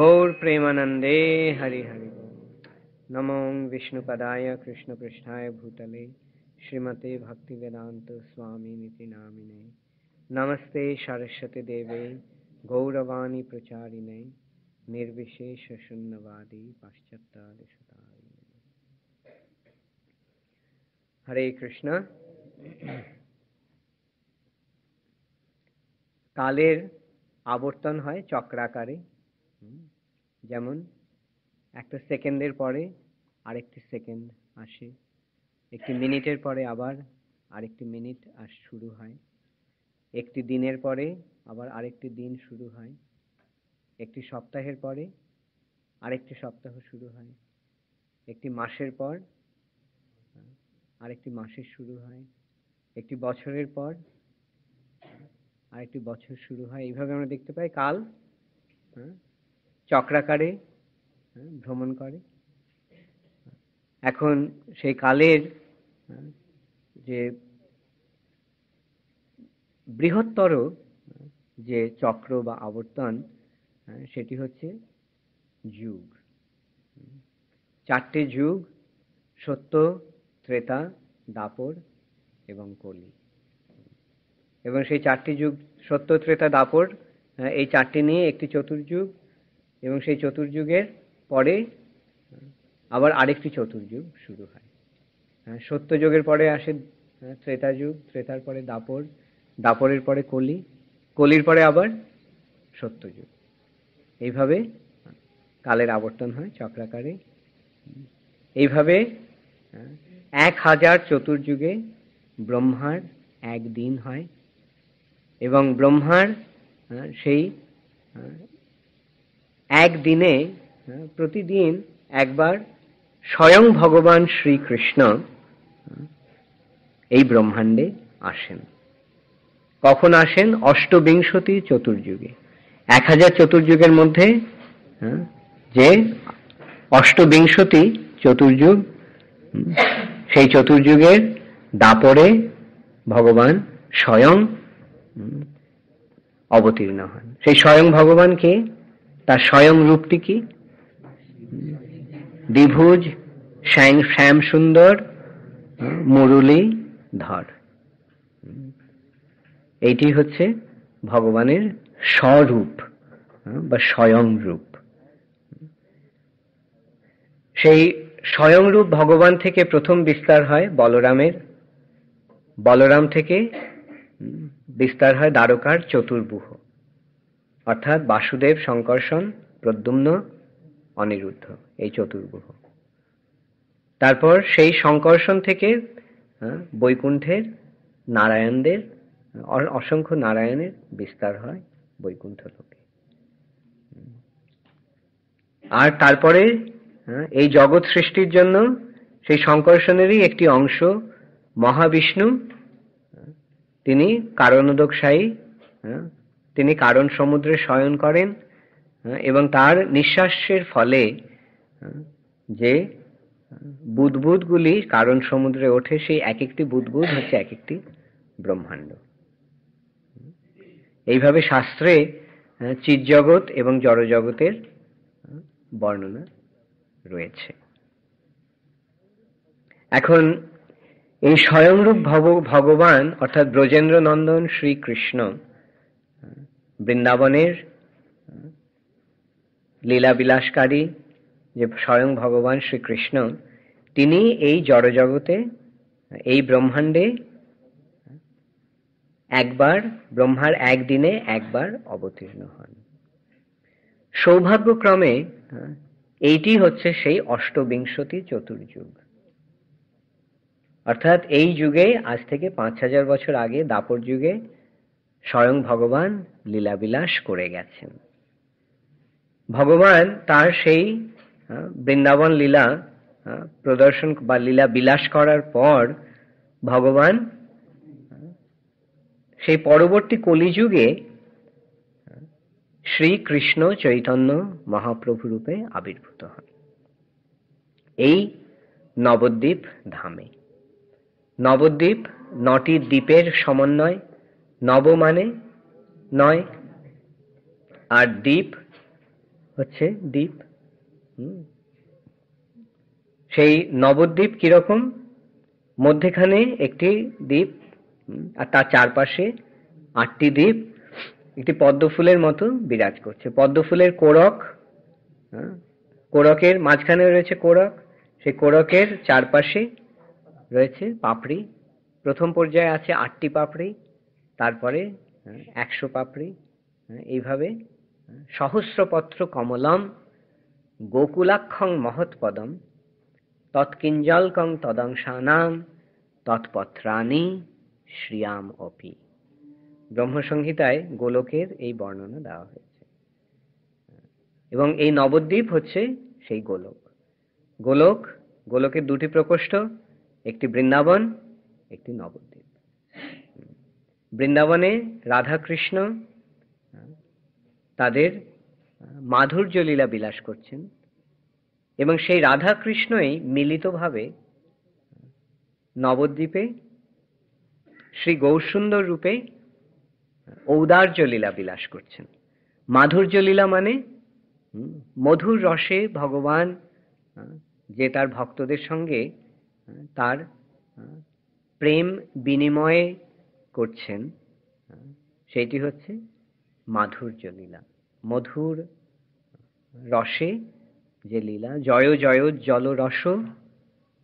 गौर प्रेमानंदे हरि हरि नमो विष्णुपदाय कृष्णपृष्ठाय भूतले श्रीमते भक्तिवेदांत स्वामी निति नामिने नमस्ते सरस्वती देवे गौरवाणी प्रचारिणे निर्विशेष शून्यवादी पाश्चात्यादिशतारिणे। हरे कृष्ण। कालेर आवर्तन है चक्राकारे, যেমন একটা সেকেন্ডের পরে আরেকটি সেকেন্ড আসে, একটি মিনিটের পরে আবার আরেকটি মিনিট শুরু হয়, একটি দিনের পরে আবার আরেকটি দিন শুরু হয়, একটি সপ্তাহের পরে আরেকটি সপ্তাহ শুরু হয়, একটি মাসের পর আরেকটি মাসের শুরু হয়, একটি বছরের পর আরেকটি বছর শুরু হয়। এইভাবে আমরা দেখতে পাই কাল চক্রাকারে ভ্রমণ করে। এখন সেই কালের যে বৃহত্তর যে চক্র বা আবর্তন, সেটি হচ্ছে যুগ। চারটে যুগ, সত্য, ত্রেতা, দাপর এবং কলি। এবং সেই চারটি যুগ, সত্য, ত্রেতা, দাপর, এই চারটি নিয়ে একটি চতুর্যুগ, এবং সেই চতুর্যুগের পরে আবার আরেকটি চতুর্যুগ শুরু হয়। সত্যযুগের পরে আসে ত্রেতা যুগ, ত্রেতার পরে দাপর, দাপরের পরে কলি, কলির পরে আবার সত্যযুগ। এইভাবে কালের আবর্তন হয় চক্রাকারে। এইভাবে 1000 চতুর্যুগে ব্রহ্মার একদিন হয়, এবং ব্রহ্মার সেই একদিনে প্রতিদিন একবার স্বয়ং ভগবান শ্রীকৃষ্ণ এই ব্রহ্মাণ্ডে আসেন। কখন আসেন? অষ্টবিংশতি চতুর্যুগে। 1000 চতুর্যুগের মধ্যে যে অষ্টবিংশতি চতুর্যুগ, সেই চতুর্যুগের দাপরে ভগবান স্বয়ং অবতীর্ণ হন। সেই স্বয়ং ভগবানকে, তার স্বয়ং রূপটি কি? দ্বিভুজ, শ্যাম সুন্দর, মুরলী ধর। এইটি হচ্ছে ভগবানের স্বরূপ বা স্বয়ং রূপ। সেই স্বয়ং রূপ ভগবান থেকে প্রথম বিস্তার হয় বলরামের, বলরাম থেকে বিস্তার হয় দ্বারকার চতুর্ভুজ, অর্থাৎ বাসুদেব, শঙ্কর্ষণ, প্রদ্যুম্ন, অনিরুদ্ধ, এই চতুর্ভুজ। তারপর সেই শঙ্কর্ষণ থেকে বৈকুণ্ঠের নারায়ণদের, অসংখ্য নারায়ণের বিস্তার হয় বৈকুণ্ঠ লোকে। আর তারপরে এই জগৎ সৃষ্টির জন্য সেই শঙ্কর্ষণেরই একটি অংশ মহাবিষ্ণু, তিনি কারণোদকশায়ী, তিনি কারণ সমুদ্রে শয়ন করেন, এবং তার নিঃশ্বাসের ফলে যে বুদ্বুদগুলি কারণ সমুদ্রে ওঠে, সেই এক একটি বুদ্বুদ হচ্ছে এক একটি ব্রহ্মাণ্ড। এইভাবে শাস্ত্রে চিৎজগৎ এবং জড়জগতের বর্ণনা রয়েছে। এখন এই স্বয়ংরূপ ভগবান অর্থাৎ ব্রজেন্দ্র নন্দন শ্রীকৃষ্ণ, বৃন্দাবনের লীলা বিলাসকারী যে স্বয়ং ভগবান শ্রীকৃষ্ণ, তিনি এই জড়জগতে, এই ব্রহ্মাণ্ডে একবার, ব্রহ্মার একদিনে একবার অবতীর্ণ হন। সৌভাগ্যক্রমে এইটি হচ্ছে সেই অষ্টবিংশতি চতুর্যুগ। অর্থাৎ এই যুগে, আজ থেকে 5000 বছর আগে দাপর যুগে স্বয়ং ভগবান লীলাবিলাস করে গেছেন। ভগবান তার সেই বৃন্দাবন লীলা প্রদর্শন বা লীলা বিলাস করার পর ভগবান সেই পরবর্তী কলিযুগে শ্রীকৃষ্ণ চৈতন্য মহাপ্রভু রূপে আবির্ভূত হন এই নবদ্বীপ ধামে। নবদ্বীপ 9টি দ্বীপের সমন্বয়। নব মানে 9, আর দ্বীপ হচ্ছে দ্বীপ। সেই নবদ্বীপ কিরকম? মধ্যেখানে একটি দ্বীপ, আর তার চারপাশে 8টি দ্বীপ একটি পদ্ম ফুলের মতো বিরাজ করছে। পদ্ম ফুলের কোড়ক, কোড়কের মাঝখানে রয়েছে কোড়ক, সেই কোড়কের চারপাশে রয়েছে পাপড়ি। প্রথম পর্যায়ে আছে 8টি পাপড়ি, তারপরে 100 পাপড়ি। এইভাবে সহস্রপত্র কমলম গোকুলাক্ষং মহৎপদম তৎকিঞ্জলকং তদংশানাম তৎপত্রাণি শ্রিয়াম অপি। ব্রহ্মসংহিতায় গোলকের এই বর্ণনা দেওয়া হয়েছে, এবং এই নবদ্বীপ হচ্ছে সেই গোলক। গোলকের 2টি প্রকোষ্ঠ, একটি বৃন্দাবন, একটি নবদ্বীপ। বৃন্দাবনে রাধা কৃষ্ণ তাদের মাধুর্য লীলা বিলাস করছেন, এবং সেই রাধা কৃষ্ণই মিলিতভাবে নবদ্বীপে শ্রী গৌরসুন্দর রূপে ঔদার্য লীলা বিলাস করছেন। মাধুর্য লীলা মানে মধুর রসে ভগবান যে তার ভক্তদের সঙ্গে তার প্রেম বিনিময় করছেন, সেটি হচ্ছে মাধুর্য লীলা। মধুর রসে যে লীলা, জয় জয় জল রস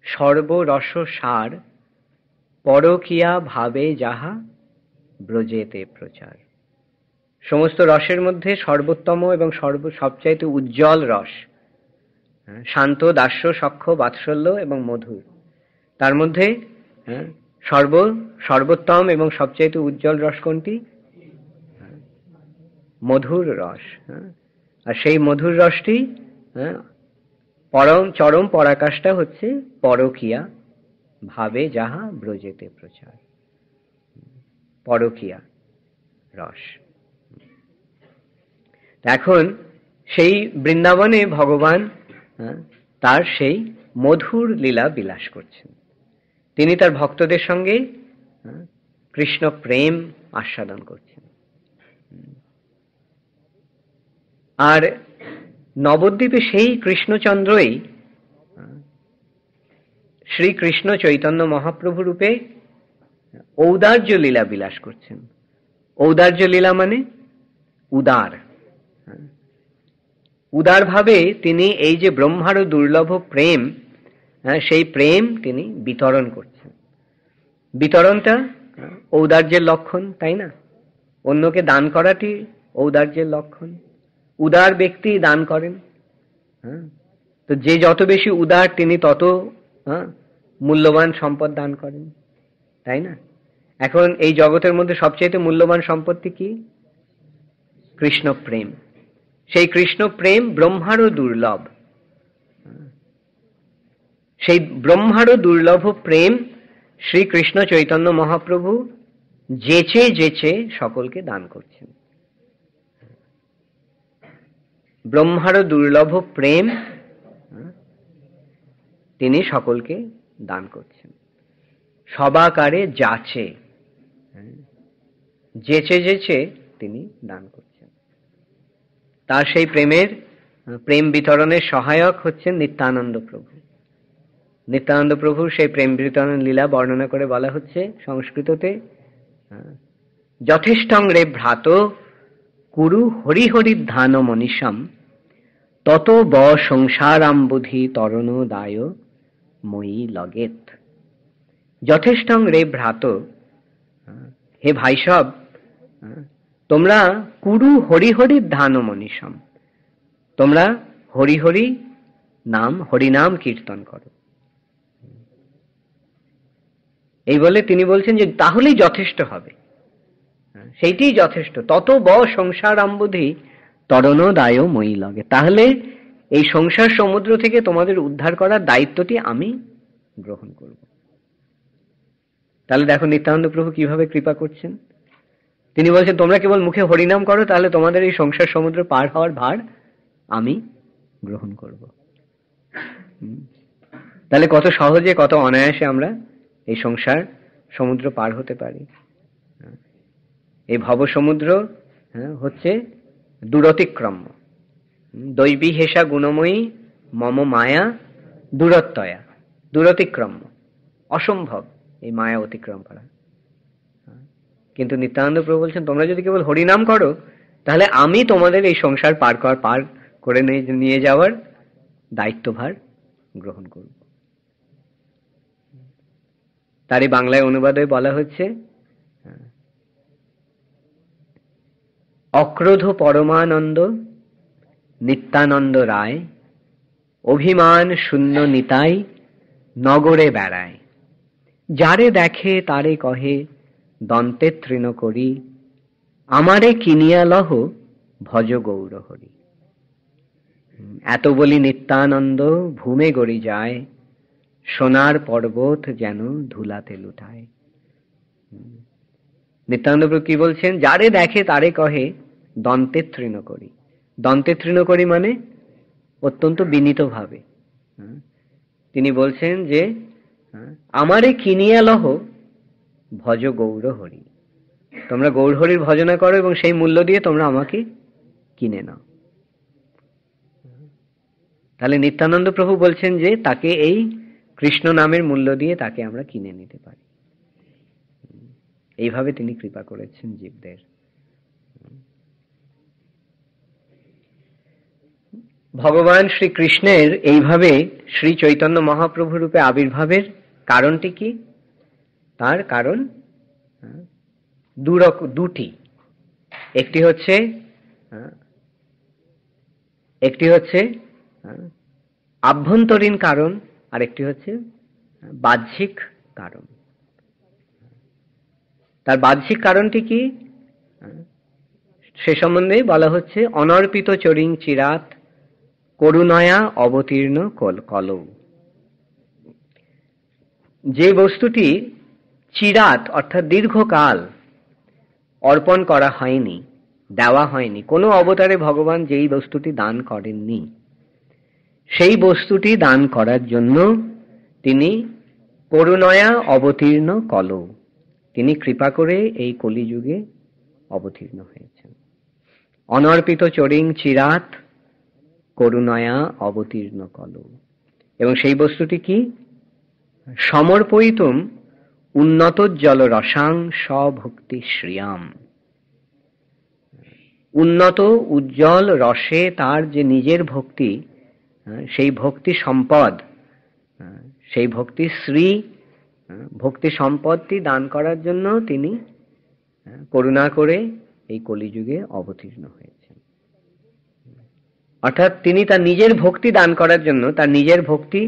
সর্বরস সার পরকিয়া ভাবে যাহা ব্রজেতে প্রচার। সমস্ত রসের মধ্যে সর্বোত্তম এবং সবচাইতে উজ্জ্বল রস শান্ত, দাস্য, সখ্য, বাৎসল্য এবং মধুর। তার মধ্যে সর্বোত্তম এবং সবচাইতে উজ্জ্বল রস কোনটি? মধুর রস। আর সেই মধুর রসটি চরম পরাকাষ্ঠা হচ্ছে পরকিয়া ভাবে যাহা ব্রজেতে প্রচার। পরকিয়া রস। এখন সেই বৃন্দাবনে ভগবান তার সেই মধুর লীলা বিলাস করছেন। তিনি তার ভক্তদের সঙ্গে কৃষ্ণ প্রেম আস্বাদন করছেন। আর নবদ্বীপে সেই কৃষ্ণচন্দ্রই শ্রীকৃষ্ণ চৈতন্য মহাপ্রভু রূপে ঔদার্য লীলা বিলাস করছেন। ঔদার্য লীলা মানে উদার। উদার ভাবে তিনি এই যে ব্রহ্মার দুর্লভ প্রেম, সেই প্রেম তিনি বিতরণ করছেন। বিতরণটা ঔদার্যের লক্ষণ, তাই না? অন্যকে দান করাটি ঔদার্যের লক্ষণ। উদার ব্যক্তি দান করেন। তো যে যত বেশি উদার তিনি তত মূল্যবান সম্পদ দান করেন, তাই না? এখন এই জগতের মধ্যে সবচেয়ে মূল্যবান সম্পত্তি কি? কৃষ্ণ প্রেম। সেই কৃষ্ণ প্রেম ব্রহ্মারও দুর্লভ। সেই ব্রহ্মারও দুর্লভ প্রেম শ্রীকৃষ্ণ চৈতন্য মহাপ্রভু যেচে যেচে সকলকে দান করছেন। ব্রহ্মারও দুর্লভ প্রেম তিনি সকলকে দান করছেন। সবাকারে যাচে, যেচে যেচে তিনি দান করছেন। তার সেই প্রেম বিতরণের সহায়ক হচ্ছেন নিত্যানন্দ প্রভু। নিত্যানন্দ প্রভুর সেই প্রেম বিতরণ লীলা বর্ণনা করে বলা হচ্ছে সংস্কৃততে, যথেষ্টং রে ভ্রাত কুরু হরি হরি ধ্যান মনীষম তত ব সংসারাম্বুধি তরণ দায় মই লগেত। যথেষ্টং রে ভ্রাত, হে ভাই সব, তোমরা কুরু হরি হরি ধ্যান মনীষম, তোমরা হরি হরি নাম, হরিনাম কীর্তন করো। এই বলে তিনি বলছেন যে তাহলেই যথেষ্ট হবে, সেইটাই যথেষ্ট। তত ব সংসারাম্বুধি তরণ দায় মই লগে, তাহলে এই সংসার সমুদ্র থেকে তোমাদের উদ্ধার করার দায়িত্বটি আমি গ্রহণ করব। তাহলে দেখো নিত্যানন্দ প্রভু কিভাবে কৃপা করছেন। তিনি বলছেন তোমরা কেবল মুখে হরিনাম করো, তাহলে তোমাদের এই সংসার সমুদ্র পার হওয়ার ভার আমি গ্রহণ করব। তাহলে কত সহজে, কত অনায়াসে আমরা এই সংসার সমুদ্র পার হতে পারি। এই ভব সমুদ্র হচ্ছে দুরতিক্রম্য। দৈবী হেষা গুণময়ী মম মায়া দূরত্বয়া, দূরতিক্রম, অসম্ভব এই মায়া অতিক্রম করা। কিন্তু নিত্যানন্দ প্রভু বলছেন, তোমরা যদি কেবল হরিনাম করো, তাহলে আমি তোমাদের এই সংসার পার করে নিয়ে যাওয়ার দায়িত্বভার গ্রহণ করব। তারই বাংলায় অনুবাদে বলা হচ্ছে, অক্রোধ পরমানন্দ নিত্যানন্দ রায়, অভিমান শূন্য নিতাই নগরে বেড়ায়, যারে দেখে তারে কহে দন্তে তৃণ করি, আমারে কিনিয়া লহ ভজ গৌর হরি। এত বলি নিত্যানন্দ ভূমে গড়ি যায়, সোনার পর্বত যেন ধুলাতে লুটায়। নিত্যানন্দ প্রভু কি বলছেন? যারে দেখে তারে কহে দন্তে তৃণ করি। দন্তে তৃণ করি মানে অত্যন্ত বিনীত ভাবে তিনি বলছেন যে আমারে কিনিয়া লহ ভজ গৌর হরি। তোমরা গৌর হরির ভজনা করো এবং সেই মূল্য দিয়ে তোমরা আমাকে কিনে নাও। তাহলে নিত্যানন্দ প্রভু বলছেন যে তাকে এই কৃষ্ণ নামের মূল্য দিয়ে তাকে আমরা কিনে নিতে পারি। এইভাবে তিনি কৃপা করেছেন জীবদের। ভগবান শ্রীকৃষ্ণের এইভাবে শ্রী চৈতন্য মহাপ্রভু রূপে আবির্ভাবের কারণটি কি? তার কারণ দুটি। একটি হচ্ছে আভ্যন্তরীণ কারণ, আর একটি হচ্ছে বাহ্যিক কারণ। তার বাহ্যিক কারণটি কি সে সম্বন্ধে বলা হচ্ছে, অনর্পিত চরিং চিরাত করুণয়া অবতীর্ণ কলৌ। যে বস্তুটি চিরাত অর্থাৎ দীর্ঘকাল অর্পণ করা হয়নি, দেওয়া হয়নি, কোনো অবতারে ভগবান যেই বস্তুটি দান করেননি, সেই বস্তুটি দান করার জন্য তিনি করুণয়া অবতীর্ণ কলৌ, তিনি কৃপা করে এই কলিযুগে অবতীর্ণ হয়েছেন। অনর্পিত চরিং চিরাত করুণয়া অবতীর্ণ কলৌ। এবং সেই বস্তুটি কি? সমর্পয়িতুম উন্নতোজ্জ্বল রসাং স্বভক্তি শ্রিয়াম। উন্নত উজ্জ্বল রসে তার যে নিজের ভক্তি, সেই ভক্তি সম্পদ, সেই ভক্তি শ্রী ভক্তি সম্পদটি দান করার জন্য তিনি করুণা করে এই কলিযুগে অবতীর্ণ হয়েছেন। অর্থাৎ তিনি তার নিজের ভক্তি দান করার জন্য, তার নিজের ভক্তি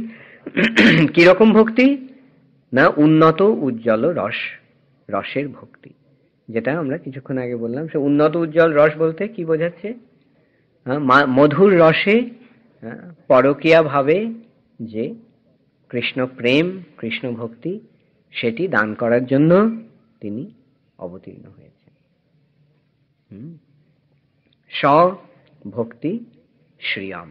কিরকম ভক্তি না, উন্নত উজ্জ্বল রসের ভক্তি, যেটা আমরা কিছুক্ষণ আগে বললাম। সে উন্নত উজ্জ্বল রস বলতে কি বোঝাচ্ছে? মধুর রসে পরকীয়া ভাবে যে কৃষ্ণ প্রেম, কৃষ্ণ ভক্তি, সেটি দান করার জন্য তিনি অবতীর্ণ হয়েছেন। স্বভক্তি শ্রিয়াম।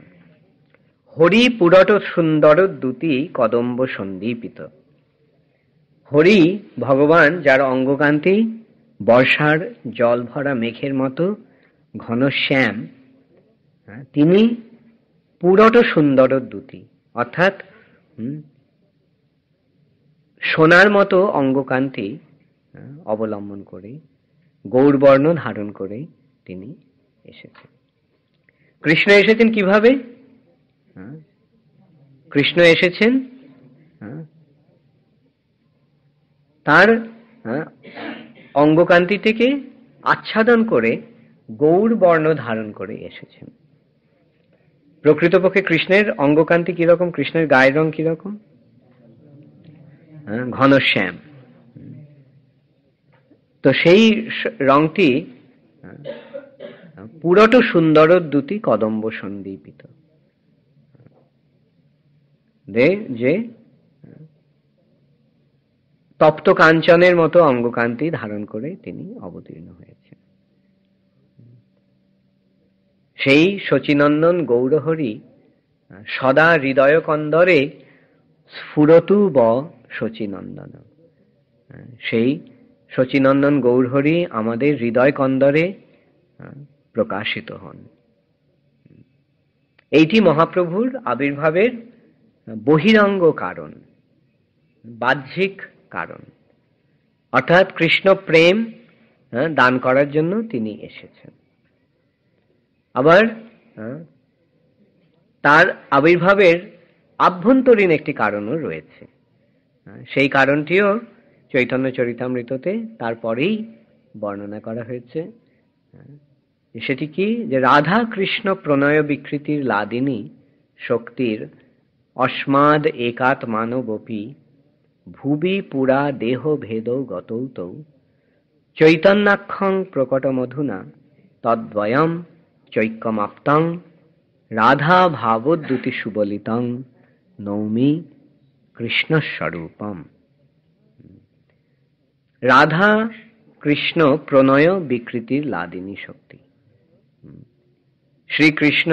হরি পুরট সুন্দর দ্যুতি কদম্ব সন্দীপিত। হরি ভগবান, যার অঙ্গকান্তি বর্ষার জল ভরা মেঘের মতো ঘনশ্যাম, তিনি পুরট সুন্দর দ্যুতি অর্থাৎ সোনার মতো অঙ্গকান্তি অবলম্বন করে, গৌরবর্ণ ধারণ করে তিনি এসেছেন। কৃষ্ণ এসেছেন কিভাবে? কৃষ্ণ এসেছেন তার অঙ্গকান্তিটিকে আচ্ছাদন করে গৌর বর্ণ ধারণ করে এসেছেন। প্রকৃতপক্ষে কৃষ্ণের অঙ্গকান্তি কিরকম? কৃষ্ণের গায়ের রং কিরকম? ঘনশ্যাম। তো সেই রংটি পুরট সুন্দর দ্যুতি কদম্ব সন্দীপিত, যে তপ্ত কাঞ্চনের মতো অঙ্গকান্তি ধারণ করে তিনি অবতীর্ণ হয়েছেন। সেই শচীনন্দন গৌরহরি সদা হৃদয় কন্দরে স্ফুরতু ব শচীনন্দন। সেই শচীনন্দন গৌরহরি আমাদের হৃদয় কন্দরে প্রকাশিত হন। এইটি মহাপ্রভুর আবির্ভাবের বহিরঙ্গ কারণ, বাহ্যিক কারণ। অর্থাৎ কৃষ্ণ প্রেম দান করার জন্য তিনি এসেছেন। আবার তার আবির্ভাবের আভ্যন্তরীণ একটি কারণও রয়েছে। সেই কারণটিও চৈতন্য চরিতামৃততে তারপরেই বর্ণনা করা হয়েছে। সেটি কি, যে রাধা কৃষ্ণ প্রণয় বিকৃতির লাদিনী শক্তির অস্মাদ একাত মানবপি ভুবি পুরা দেহ ভেদ গতৌতৌ চৈতন্যাক্ষং প্রকট মধুনা তদ্বয়ম চৈক্যমাপ্তং রাধা ভাবোদ্যুতি সুবলিতং নৌমি কৃষ্ণস্বরূপম। রাধা কৃষ্ণ প্রণয় বিকৃতির লাদিনী শক্তি। শ্রীকৃষ্ণ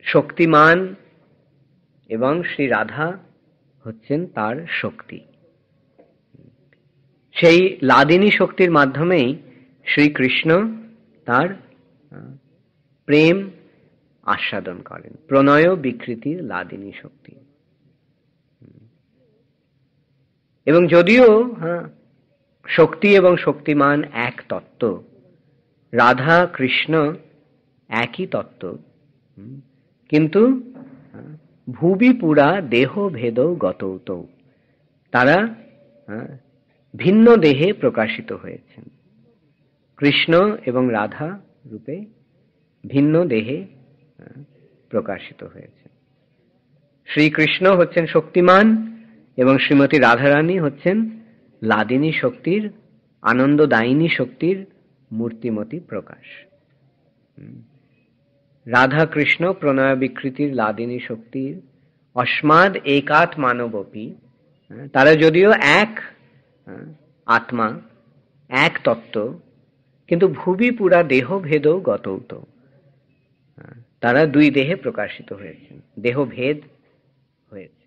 শক্তিমান এবং শ্রী রাধা হচ্ছেন তার শক্তি। সেই লাদিনী শক্তির মাধ্যমেই শ্রীকৃষ্ণ তার প্রেম আস্বাদন করেন, প্রণয় বিকৃতির লাদিনী শক্তি। এবং যদিও শক্তি এবং শক্তিমান এক তত্ত্ব, রাধা কৃষ্ণ একই তত্ত্ব, কিন্তু ভুবি পুরা দেহ ভেদ গতৌতৌ, তারা ভিন্ন দেহে প্রকাশিত হয়েছেন। কৃষ্ণ এবং রাধা রূপে ভিন্ন দেহে প্রকাশিত হয়েছে। শ্রীকৃষ্ণ হচ্ছেন শক্তিমান এবং শ্রীমতী রাধারানী হচ্ছেন লাদিনী শক্তির, আনন্দদায়িনী শক্তির মূর্তিমতী প্রকাশ। রাধা কৃষ্ণ প্রণয় বিকৃতির লাদিনী শক্তির অস্মাদ একাত মানবপি, তারা যদিও এক আত্মা, এক তত্ত্ব, কিন্তু ভুবি পুরা দেহ ভেদ গতৌত, তারা দুই দেহে প্রকাশিত হয়েছেন, দেহ ভেদ হয়েছে।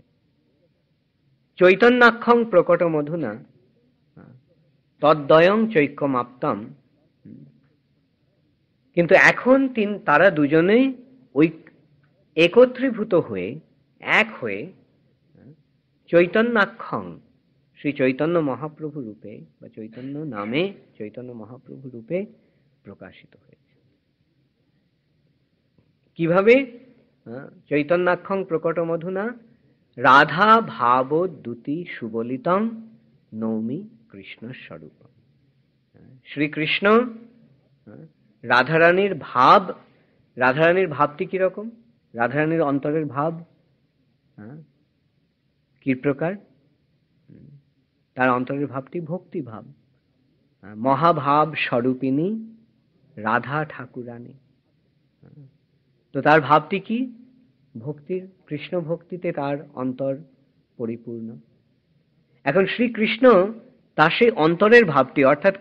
চৈতন্যাক্ষং প্রকট মধুনা তদ্বয়ং চৈক্যমাপ্তম, কিন্তু এখন তারা দুজনেই ওই একত্রীভূত হয়ে, এক হয়ে চৈতন্যাক্ষং, শ্রী চৈতন্য মহাপ্রভু রূপে বা চৈতন্য নামে চৈতন্য মহাপ্রভু রূপে প্রকাশিত হয়েছে। কিভাবে? চৈতন্যাক্ষং প্রকট মধুনা রাধা ভাবোদ্যুতি সুবলিতং নৌমি কৃষ্ণ স্বরূপম। শ্রীকৃষ্ণ রাধারানীর ভাব, রাধারানীর ভাবটি কিরকম? রাধারানীর অন্তরের ভাব কি প্রকার? তার অন্তরের ভাবটি ভক্তি ভাব, মহাভাব স্বরূপিণী রাধা ঠাকুরানী। তো তার ভাবটি কি? ভক্তির, কৃষ্ণ ভক্তিতে তার অন্তর পরিপূর্ণ। এখন শ্রীকৃষ্ণ তার সেই অন্তরের ভাবটি, অর্থাৎ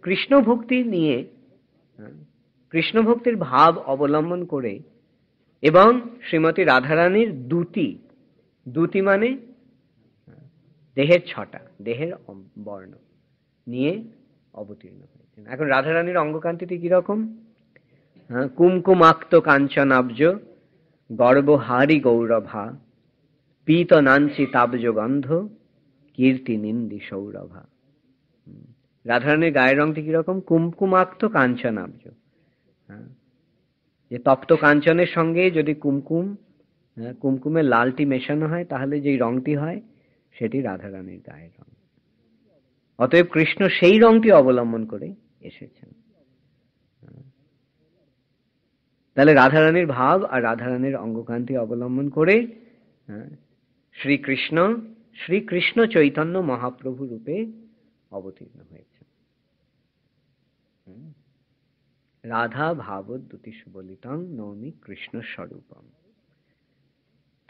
কৃষ্ণ ভক্তি নিয়ে, কৃষ্ণ ভক্তির ভাব অবলম্বন করে এবং শ্রীমতী রাধারানীর দুটি মানে দেহের ছটা, দেহের বর্ণ নিয়ে অবতীর্ণ হয়েছেন। এখন রাধারানীর অঙ্গকান্তিটি কিরকম? কুমকুমাক্ত কাঞ্চনাব্জ গর্বহারি গৌরভা পীত নাঞ্চি তাবজ গন্ধ কীর্তি নিন্দি সৌরভা। রাধারানীর গায়ের রংটি কিরকম? কুমকুমাক্ত কাঞ্চনাব্জ, যে তপ্ত কাঞ্চনের সঙ্গে যদি কুমকুমের লালটি মেশানো হয় তাহলে যেই রংটি হয় সেটি রাধারানীর গায়ের রং। অতএব কৃষ্ণ সেই রংটি অবলম্বন করে এসেছেন। তাহলে রাধারানীর ভাব আর রাধারানীর অঙ্গকান্তি অবলম্বন করে শ্রীকৃষ্ণ চৈতন্য মহাপ্রভু রূপে অবতীর্ণ হয়েছে। রাধা ভাবোদ্যুতি সুবলিতং নৌমি কৃষ্ণ স্বরূপম।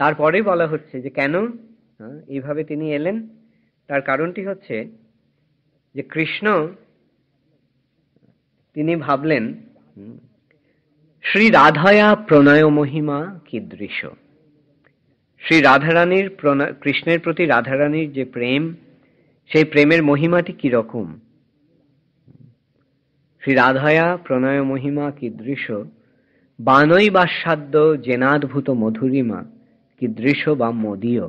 তারপরে বলা হচ্ছে যে কেন এইভাবে তিনি এলেন। তার কারণটি হচ্ছে যে কৃষ্ণ তিনি ভাবলেন শ্রী রাধায়া প্রণয় মহিমা কীদৃশ। শ্রী রাধারানীর কৃষ্ণের প্রতি রাধারানীর যে প্রেম, সেই প্রেমের মহিমাটি কিরকম। শ্রী রাধায়া প্রণয় মহিমা কীদৃশ, বানৈ বাসাদ্য জেনাদ্ভুত মধুরিমা কীদৃশ বা মদীয়।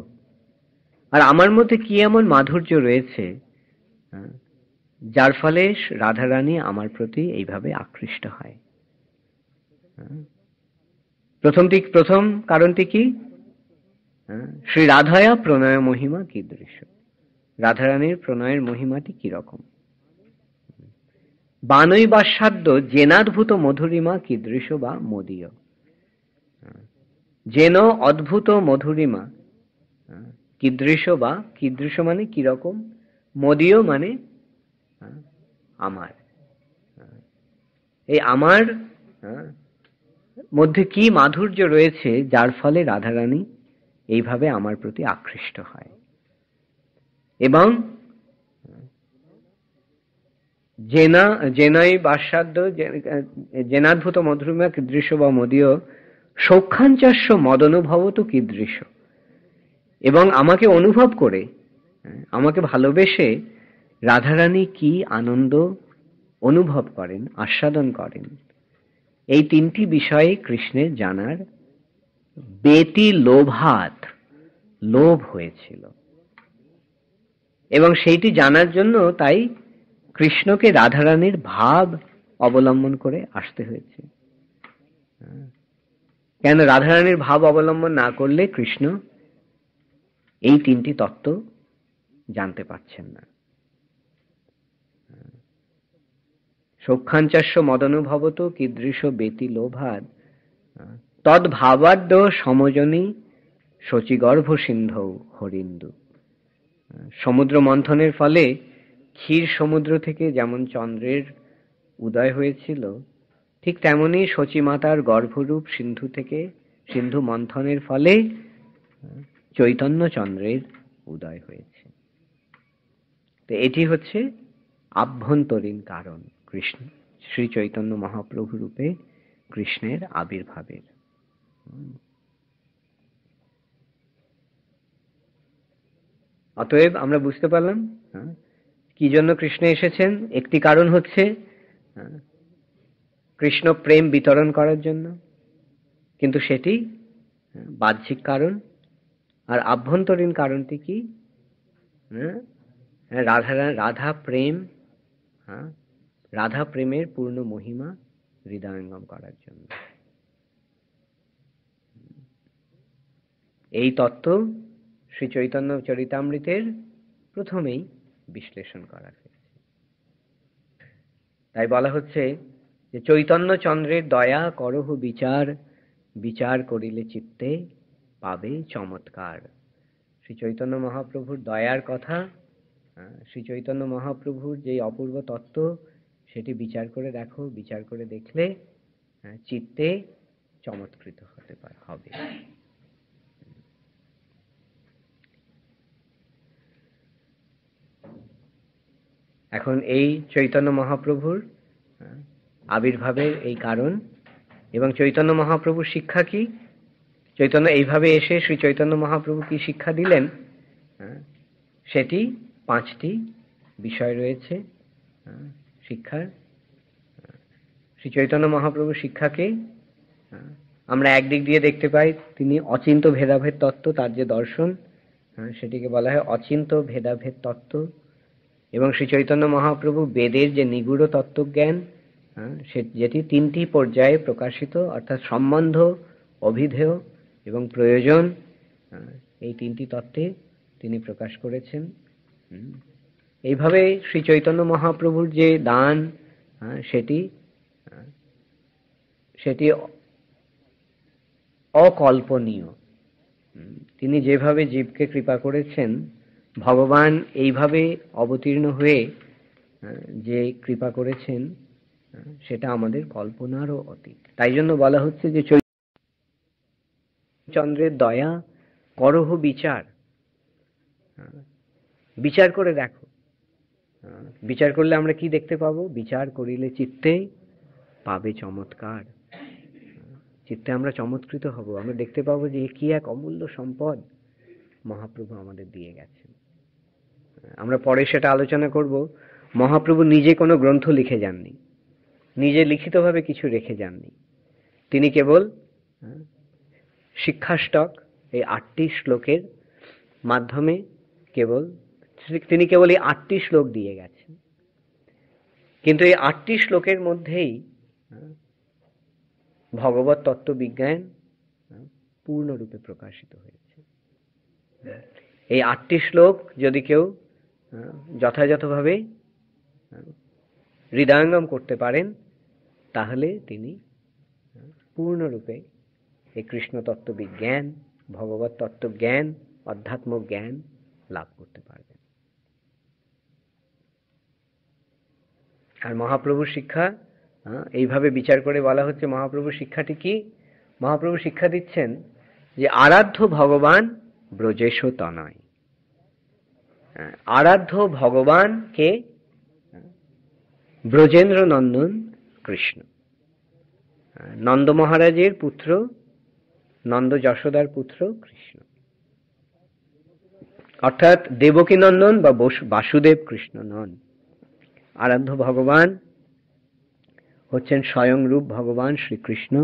আর আমার মধ্যে কি এমন মাধুর্য রয়েছে যার ফলে রাধারানী আমার প্রতি এইভাবে আকৃষ্ট হয়। প্রথম কারণটি কি? শ্রী রাধায়া প্রণয় মহিমা কীদৃশ, রাধারানীর প্রণয়ের মহিমাটি কিরকম। বানৈ বাসাদ্য জেনাদ্ভুত মধুরিমা কীদৃশ বা মদীয়, যেন অদ্ভুত মধুরিমা, কীদৃশ বা কীদৃশ মানে কিরকম, মদীয় মানে আমার। এই আমার মধ্যে কি মাধুর্য রয়েছে যার ফলে রাধারানী এইভাবে আমার প্রতি আকৃষ্ট হয়। এবং জেনাই বাসাদ্য জেনাদ্ভুত মধুরিমা কীদৃশ বা মদীয় সৌখ্যাঞ্চাস্য মদনুভবত কীদৃশ, এবং আমাকে অনুভব করে, আমাকে ভালোবেসে রাধারানী কি আনন্দ অনুভব করেন, আস্বাদন করেন, এই তিনটি বিষয়ে কৃষ্ণের জানার বেতি লোভাত, লোভ হয়েছিল। এবং সেইটি জানার জন্য তাই কৃষ্ণকে রাধারানীর ভাব অবলম্বন করে আসতে হয়েছে। কেন রাধারানীর ভাব অবলম্বন না করলে কৃষ্ণ এই তিনটি তত্ত্ব জানতে পারছেন না। সৌখ্যাঞ্চাস্য মদনুভবত কীদৃশ বেতি লোভাদ তদ্ভাবাদ্য সমজনী শচীগর্ভ সিন্ধৌ হরিন্দু। সমুদ্র মন্থনের ফলে ক্ষীর সমুদ্র থেকে যেমন চন্দ্রের উদয় হয়েছিল, ঠিক তেমনি শচীমাতার গর্ভরূপ সিন্ধু থেকে, সিন্ধু মন্থনের ফলে চৈতন্য চন্দ্রের উদয় হয়েছে। তো এটি হচ্ছে আভ্যন্তরীণ কারণ কৃষ্ণ, শ্রী চৈতন্য মহাপ্রভু রূপে কৃষ্ণের আবির্ভাবের। অতএব আমরা বুঝতে পারলাম কি জন্য কৃষ্ণ এসেছেন। একটি কারণ হচ্ছে কৃষ্ণ প্রেম বিতরণ করার জন্য, কিন্তু সেটি বাহ্যিক কারণ। আর আভ্যন্তরীণ কারণটি কি? রাধা প্রেমের পূর্ণ মহিমা হৃদয়ঙ্গম করার জন্য। এই তত্ত্ব শ্রী চৈতন্য চরিতামৃতের প্রথমেই বিশ্লেষণ করা হয়েছে। তাই বলা হচ্ছে যে চৈতন্য চন্দ্রের দয়া করহ বিচার, বিচার করিলে চিত্তে পাবে চমৎকার। শ্রী চৈতন্য মহাপ্রভুর দয়ার কথা, শ্রী চৈতন্য মহাপ্রভুর যে অপূর্ব তত্ত্ব, সেটি বিচার করে দেখো, বিচার করে দেখলে চিত্তে চমৎকৃত হবে। এখন এই চৈতন্য মহাপ্রভুর আবির্ভাবের এই কারণ এবং চৈতন্য মহাপ্রভুর শিক্ষা কি, চৈতন্য এইভাবে এসে শ্রী চৈতন্য মহাপ্রভু কি শিক্ষা দিলেন, সেটি 5টি বিষয় রয়েছে শিক্ষার। শ্রী চৈতন্য মহাপ্রভুর শিক্ষাকে আমরা একদিক দিয়ে দেখতে পাই, তিনি অচিন্ত ভেদাভেদ তত্ত্ব, তার যে দর্শন, সেটিকে বলা হয় অচিন্ত ভেদাভেদ তত্ত্ব। এবং শ্রী চৈতন্য মহাপ্রভু বেদের যে নিগূঢ় তত্ত্বজ্ঞান, যেটি 3টি পর্যায়ে প্রকাশিত, অর্থাৎ সম্বন্ধ, অভিধেয় এবং প্রয়োজন, এই 3টি তত্ত্বে তিনি প্রকাশ করেছেন। এইভাবে শ্রী চৈতন্য মহাপ্রভুর যে দান, সেটি অকল্পনীয়। তিনি যেভাবে জীবকে কৃপা করেছেন, ভগবান এইভাবে অবতীর্ণ হয়ে যে কৃপা করেছেন, সেটা আমাদের কল্পনারও অতীত। তাই জন্য বলা হচ্ছে যে চন্দ্রের দয়া করহ বিচার, বিচার করে দেখো। বিচার করলে আমরা কি দেখতে পাবো? বিচার করিলে চিত্তে পাবে চমৎকার। চিত্তে আমরা চমৎকৃত হব, আমরা দেখতে পাবো যে কি এক অমূল্য সম্পদ মহাপ্রভু আমাদের দিয়ে গেছেন। আমরা পরে সেটা আলোচনা করব। মহাপ্রভু নিজে কোনো গ্রন্থ লিখে যাননি, নিজে লিখিতভাবে কিছু রেখে যাননি। তিনি কেবল শিক্ষাষ্টক, এই 8টি শ্লোকের মাধ্যমে তিনি কেবল এই 8টি শ্লোক দিয়ে গেছেন। কিন্তু এই 8টি শ্লোকের মধ্যেই ভগবত তত্ত্ববিজ্ঞান পূর্ণরূপে প্রকাশিত হয়েছে। এই 8টি শ্লোক যদি কেউ যথাযথভাবে হৃদয়ঙ্গম করতে পারেন, তাহলে তিনি পূর্ণরূপে এই কৃষ্ণ তত্ত্ববিজ্ঞান, ভগবত তত্ত্বজ্ঞান, অধ্যাত্ম জ্ঞান লাভ করতে পারবেন। আর মহাপ্রভুর শিক্ষা এইভাবে বিচার করে বলা হচ্ছে, মহাপ্রভুর শিক্ষাটি কি? মহাপ্রভু শিক্ষা দিচ্ছেন যে আরাধ্য ভগবান ব্রজেশ তনয়। আরাধ্য ভগবান কে? ব্রজেন্দ্র নন্দন কৃষ্ণ, নন্দ মহারাজের পুত্র, নন্দ যশোদার পুত্র কৃষ্ণ, অর্থাৎ দেবকী নন্দন বা বাসুদেব কৃষ্ণ নন। আরাধ্য ভগবান হচ্ছেন স্বয়ং রূপ ভগবান শ্রীকৃষ্ণ,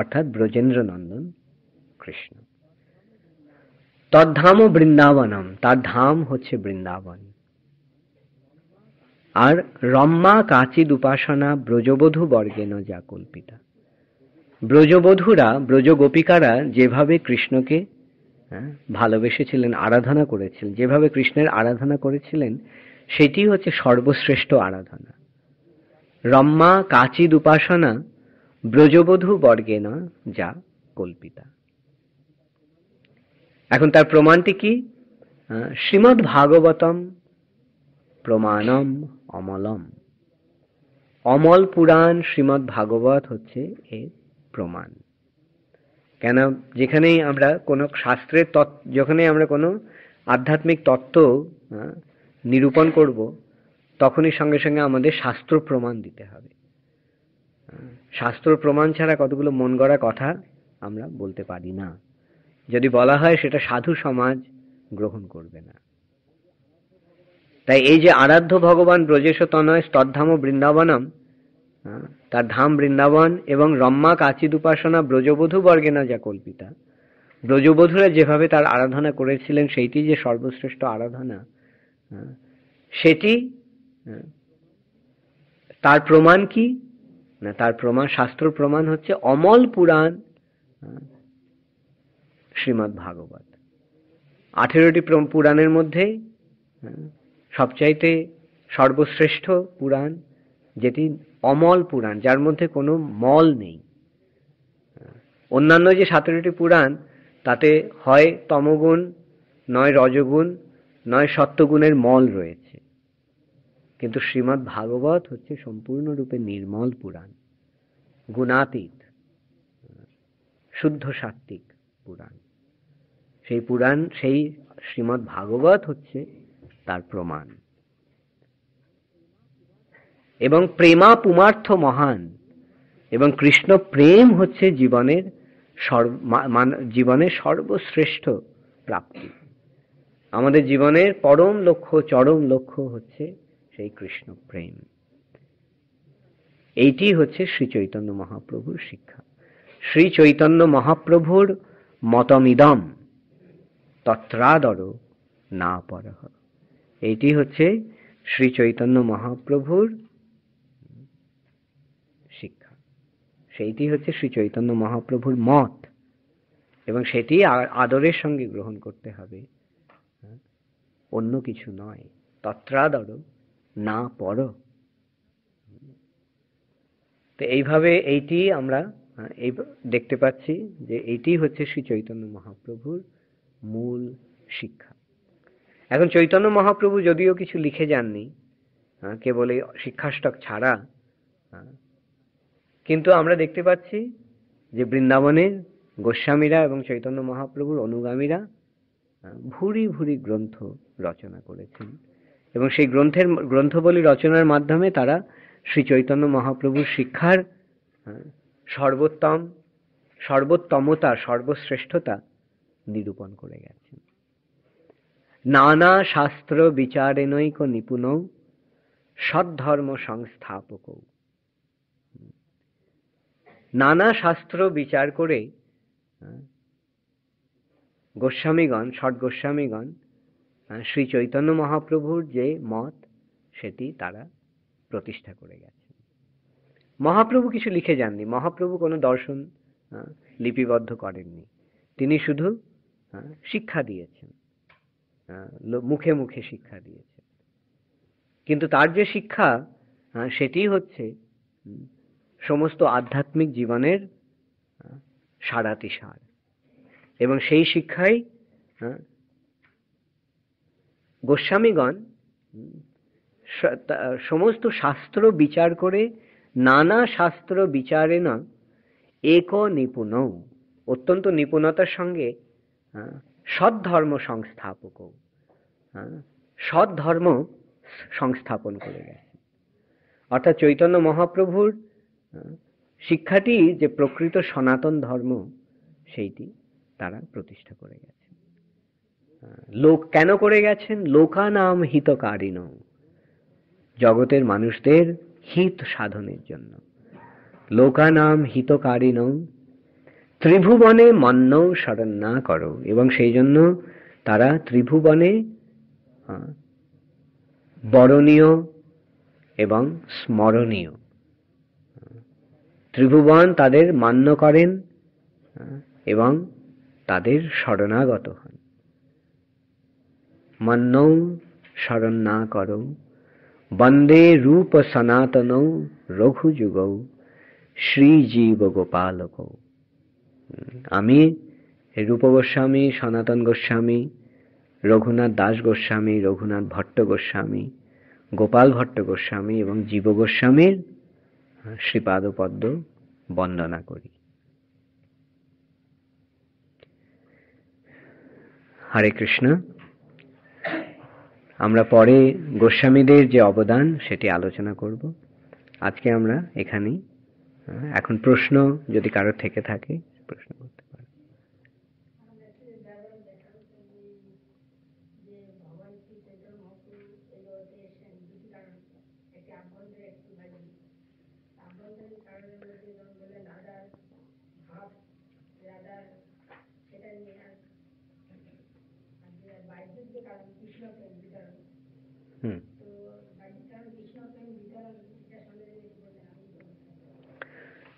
অর্থাৎ ব্রজেন্দ্র নন্দন কৃষ্ণ। তদ্ধাম বৃন্দাবনম, তার ধাম হচ্ছে বৃন্দাবন। আর রম্মা কাচিদ উপাসনা ব্রজবধূ বর্গেন যা কল্পিতা। ব্রজবধূরা, ব্রজগোপিকারা যেভাবে কৃষ্ণকে ভালোবেসেছিলেন, আরাধনা করেছিলেন, যেভাবে কৃষ্ণের আরাধনা করেছিলেন, সেটি হচ্ছে সর্বশ্রেষ্ঠ আরাধনা। রম্মা কাচিদ উপাসনা ব্রজবধূ বর্গেন যা কল্পিতা। এখন তার প্রমাণটি কি? শ্রীমদ্ ভাগবতম প্রমাণম অমলম। অমল পুরাণ শ্রীমদ্ ভাগবত হচ্ছে এর প্রমাণ। কেন? যেখানেই আমরা কোনো শাস্ত্রের যখনই আমরা কোনো আধ্যাত্মিক তত্ত্ব নিরূপণ করব, তখনই সঙ্গে সঙ্গে আমাদের শাস্ত্র প্রমাণ দিতে হবে। শাস্ত্র প্রমাণ ছাড়া কতগুলো মন গড়া কথা আমরা বলতে পারি না। যদি বলা হয়, সেটা সাধু সমাজ গ্রহণ করবে না। তাই এই যে আরাধ্য ভগবান ব্রজেশ তনয় তদ্ধাম বৃন্দাবনম, তার ধাম বৃন্দাবন, এবং রম্মা কাচিদ উপাসনা ব্রজবধূ বর্গেনা যা কল্পিতা, ব্রজবধূরা যেভাবে তার আরাধনা করেছিলেন, সেইটি যে সর্বশ্রেষ্ঠ আরাধনা, সেটি তার প্রমাণ কি না? তার প্রমাণ, শাস্ত্র প্রমাণ হচ্ছে অমল পুরাণ শ্রীমদ্ ভাগবত। 18টি পুরাণের মধ্যে সবচাইতে সর্বশ্রেষ্ঠ পুরাণ যেটি অমল পুরাণ, যার মধ্যে কোনো মল নেই। অন্যান্য যে 17টি পুরাণ, তাতে হয় তমগুণ, নয় রজগুণ, নয় সত্যগুণের মল রয়েছে। কিন্তু শ্রীমদ্ ভাগবত হচ্ছে সম্পূর্ণরূপে নির্মল পুরাণ, গুণাতীত, শুদ্ধ সাত্ত্বিক পুরাণ। সেই পুরাণ, সেই শ্রীমদ্ ভাগবত হচ্ছে তার প্রমাণ। এবং প্রেমা পুমার্থ মহান, এবং কৃষ্ণ প্রেম হচ্ছে জীবনের সর্বশ্রেষ্ঠ প্রাপ্তি। আমাদের জীবনের পরম লক্ষ্য, চরম লক্ষ্য হচ্ছে সেই কৃষ্ণ প্রেম। এইটি হচ্ছে শ্রী চৈতন্য মহাপ্রভুর শিক্ষা। শ্রী চৈতন্য মহাপ্রভুর মতমিদম তত্রাদর না পরহ। এইটি হচ্ছে শ্রী চৈতন্য মহাপ্রভুর শিক্ষা, সেইটি হচ্ছে শ্রী চৈতন্য মহাপ্রভুর মত, এবং সেটি আদরের সঙ্গে গ্রহণ করতে হবে, অন্য কিছু নয়। তত্রাদর না পর। তো এইভাবে এইটি আমরা দেখতে পাচ্ছি যে এইটি হচ্ছে শ্রী চৈতন্য মহাপ্রভুর মূল শিক্ষা। এখন চৈতন্য মহাপ্রভু যদিও কিছু লিখে যাননি, কেবল এই শিক্ষাষ্টক ছাড়া, কিন্তু আমরা দেখতে পাচ্ছি যে বৃন্দাবনের গোস্বামীরা এবং চৈতন্য মহাপ্রভুর অনুগামীরা ভুরি ভুরি গ্রন্থ রচনা করেছেন, এবং সেই গ্রন্থবলী রচনার মাধ্যমে তারা শ্রী চৈতন্য মহাপ্রভুর শিক্ষার সর্বোত্তমতা, সর্বশ্রেষ্ঠতা নিরূপণ করে গেছেন। নানা শাস্ত্র বিচারেনৈক নিপুণ সদ্ধর্ম সংস্থাপক। নানা শাস্ত্র বিচার করে গোস্বামীগণ, ষট গোস্বামীগণ শ্রী চৈতন্য মহাপ্রভুর যে মত সেটি তারা প্রতিষ্ঠা করে গেছে। মহাপ্রভু কিছু লিখে যাননি, মহাপ্রভু কোনো দর্শন লিপিবদ্ধ করেননি, তিনি শুধু শিক্ষা দিয়েছেন, মুখে মুখে শিক্ষা দিয়েছেন। কিন্তু তার যে শিক্ষা সেটি হচ্ছে সমস্ত আধ্যাত্মিক জীবনের সারাতি সার, এবং সেই শিক্ষাই গোস্বামীগণ সমস্ত শাস্ত্র বিচার করে নানা শাস্ত্র বিচারে না এক নিপুণ, অত্যন্ত নিপুণতার সঙ্গে সদ্ধর্ম সংস্থাপক, সদ্ধর্ম সংস্থাপন করে গেছে। অর্থাৎ চৈতন্য মহাপ্রভুর শিক্ষাটি যে প্রকৃত সনাতন ধর্ম সেইটি তারা প্রতিষ্ঠা করে গেছে। লোক কেন করে গেছেন? লোকানাম হিতকারিণ, জগতের মানুষদের হিত সাধনের জন্য। লোকানাম হিতকারিণ ত্রিভুবনে মন্ন শরণ না করো, এবং সেই জন্য তারা ত্রিভুবনে বরণীয় এবং স্মরণীয়। ত্রিভুবন তাদের মান্য করেন এবং তাদের শরণাগত হন। মন্ন শরণ না করো বন্দে রূপ সনাতন রঘুযুগ শ্রীজীব গোপালক। আমি রূপ গোস্বামী, সনাতন গোস্বামী, রঘুনাথ দাস গোস্বামী, রঘুনাথ ভট্ট গোস্বামী, গোপাল ভট্ট গোস্বামী এবং জীব গোস্বামীর শ্রীপাদপদ্ম বন্দনা করি। হরে কৃষ্ণ। আমরা পরে গোস্বামীদের যে অবদান সেটি আলোচনা করব। আজকে আমরা এখানেই। এখন প্রশ্ন যদি কারো থেকে থাকে প্রশ্ন করতে পারে।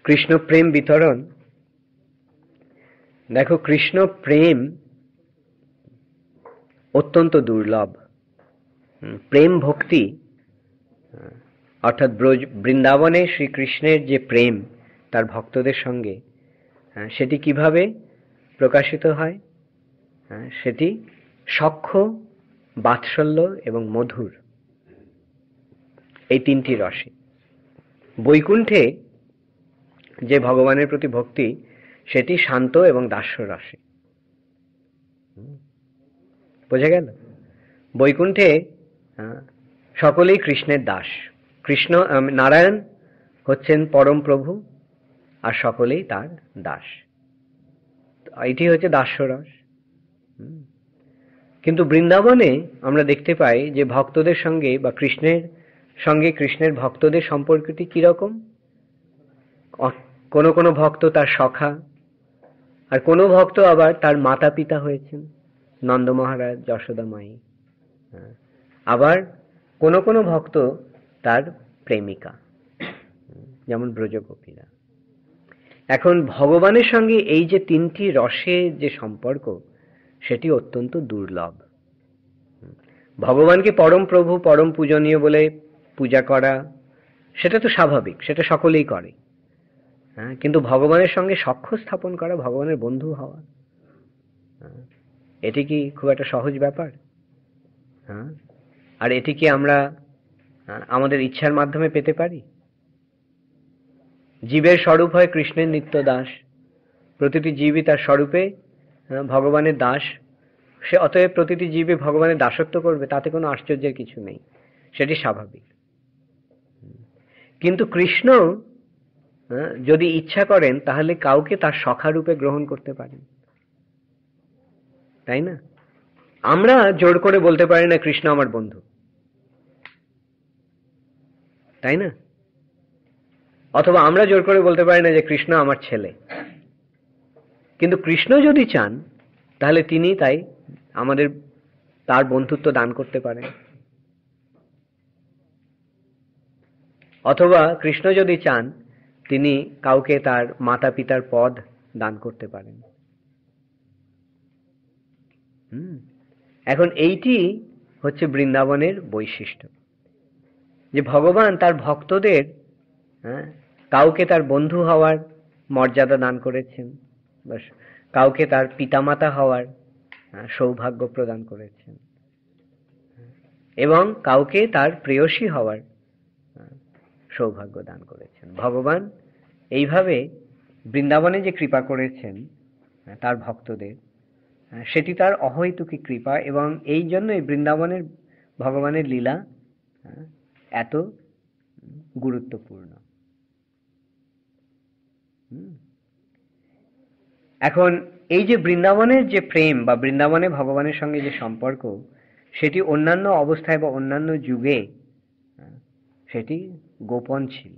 কৃষ্ণ প্রেম বিতরণ। দেখো, কৃষ্ণ প্রেম অত্যন্ত দুর্লভ। প্রেম ভক্তি অর্থাৎ বৃন্দাবনে শ্রীকৃষ্ণের যে প্রেম তার ভক্তদের সঙ্গে, সেটি কিভাবে প্রকাশিত হয়? সেটি সখ্য, বাৎসল্য এবং মধুর, এই তিনটি রসে। বৈকুণ্ঠে যে ভগবানের প্রতি ভক্তি সেটি শান্ত এবং দাস্য রসে। বোঝা গেল? বৈকুণ্ঠে সকলেই কৃষ্ণের দাস। কৃষ্ণ নারায়ণ হচ্ছেন পরম প্রভু আর সকলেই তার দাস। এটি হচ্ছে দাস্যরস। কিন্তু বৃন্দাবনে আমরা দেখতে পাই যে ভক্তদের সঙ্গে বা কৃষ্ণের সঙ্গে কৃষ্ণের ভক্তদের সম্পর্কটি কিরকম। কোনো কোনো ভক্ত তার সখা, আর কোনো ভক্ত আবার তার মাতা পিতা হয়েছেন, নন্দ মহারাজ, যশোদা মাই। আবার কোনো কোনো ভক্ত তার প্রেমিকা, যেমন ব্রজগোপীরা। এখন ভগবানের সঙ্গে এই যে তিনটি রসের যে সম্পর্ক সেটি অত্যন্ত দুর্লভ। ভগবানকে পরম প্রভু, পরম পূজনীয় বলে পূজা করা সেটা তো স্বাভাবিক, সেটা সকলেই করে। কিন্তু ভগবানের সঙ্গে সখ্য স্থাপন করা, ভগবানের বন্ধু হওয়া, এটি কি খুব একটা সহজ ব্যাপার? আর এটি কি আমরা আমাদের ইচ্ছার মাধ্যমে পেতে পারি? জীবের স্বরূপ হয় কৃষ্ণের নিত্য দাস। প্রতিটি জীবই তার স্বরূপে ভগবানের দাস। সে অতএব প্রতিটি জীবে ভগবানের দাসত্ব করবে, তাতে কোনো আশ্চর্যের কিছু নেই, সেটি স্বাভাবিক। কিন্তু কৃষ্ণ যদি ইচ্ছা করেন তাহলে কাউকে তার সখা রূপে গ্রহণ করতে পারেন, তাই না? আমরা জোর করে বলতে পারি না কৃষ্ণ আমার বন্ধু, তাই না? অথবা আমরা জোর করে বলতে পারি না যে কৃষ্ণ আমার ছেলে, কিন্তু কৃষ্ণ যদি চান তাহলে তিনি তাই আমাদের তার বন্ধুত্ব দান করতে পারেন। অথবা কৃষ্ণ যদি চান তিনি কাউকে তার মাতা পিতার পদ দান করতে পারেন। এখন এইটি হচ্ছে বৃন্দাবনের বৈশিষ্ট্য, যে ভগবান তার ভক্তদের কাউকে তার বন্ধু হওয়ার মর্যাদা দান করেছেন, কাউকে তার পিতামাতা হওয়ার সৌভাগ্য প্রদান করেছেন, এবং কাউকে তার প্রেয়সী হওয়ার সৌভাগ্য দান করেছেন। ভগবান এইভাবে বৃন্দাবনে যে কৃপা করেছেন তার ভক্তদের, সেটি তার অহৈতুকী কৃপা, এবং এই জন্যই বৃন্দাবনের ভগবানের লীলা এত গুরুত্বপূর্ণ। এখন এই যে বৃন্দাবনের যে প্রেম বা বৃন্দাবনে ভগবানের সঙ্গে যে সম্পর্ক, সেটি অন্যান্য অবস্থায় বা অন্যান্য যুগে সেটি গোপন ছিল,